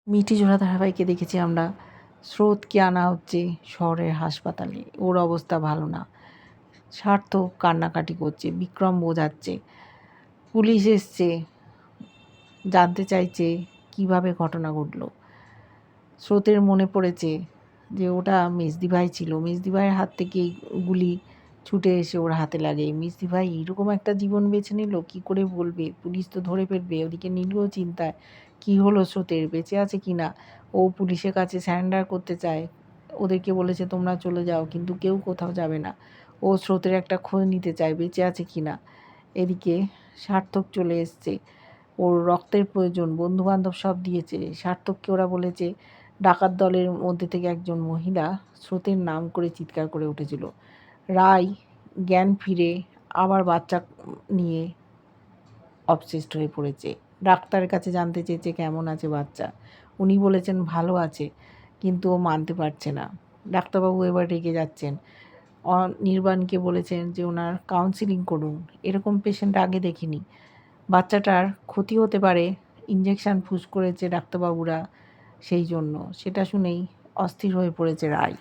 মিঠিজোড়া ধারাবাহিকে দেখেছি আমরা স্রোতকে আনা হচ্ছে শহরের হাসপাতালে। ওর অবস্থা ভালো না। সার্থক কান্নাকাটি করছে, বিক্রম বোঝাচ্ছে, পুলিশ এসছে, জানতে চাইছে কিভাবে ঘটনা ঘটলো। স্রোতের মনে পড়েছে যে ওটা মেজদি ভাই ছিল, মেজদি ভাইয়ের হাত থেকে গুলি ছুটে এসে ওর হাতে লাগে। মেজদি ভাই এরকম একটা জীবন বেছে নিল, কী করে বলবে? পুলিশ তো ধরে ফেলবে। ওদিকে নীলুও চিন্তায়, কি হলো স্রোতের, বেঁচে আছে কি না। ও পুলিশের কাছে স্যারেন্ডার করতে চায়, ওদেরকে বলেছে তোমরা চলে যাও, কিন্তু কেউ কোথাও যাবে না। ও স্রোতের একটা খোঁজ নিতে চায় বেঁচে আছে কি না। এদিকে সার্থক চলে এসছে, ওর রক্তের প্রয়োজন, বন্ধুবান্ধব সব দিয়েছে। সার্থককে ওরা বলেছে ডাকাত দলের মধ্যে থেকে একজন মহিলা স্রোতের নাম করে চিৎকার করে উঠেছিল। রায় জ্ঞান ফিরে আবার বাচ্চা নিয়ে অবসেসড হয়ে পড়েছে। ডাক্তারের কাছে জানতে চেয়েছে কেমন আছে বাচ্চা। উনি বলেছেন ভালো আছে, কিন্তু ও মানতে পারছে না। ডাক্তারবাবু এবার রেগে যাচ্ছেন। নির্বাণকে বলেছেন যে ওনার কাউন্সিলিং করুন, এরকম পেশেন্ট আগে দেখিনি। বাচ্চাটার ক্ষতি হতে পারে, ইঞ্জেকশান পুশ করেছে ডাক্তারবাবুরা, সেই জন্য। সেটা শুনেই অস্থির হয়ে পড়েছে রায়।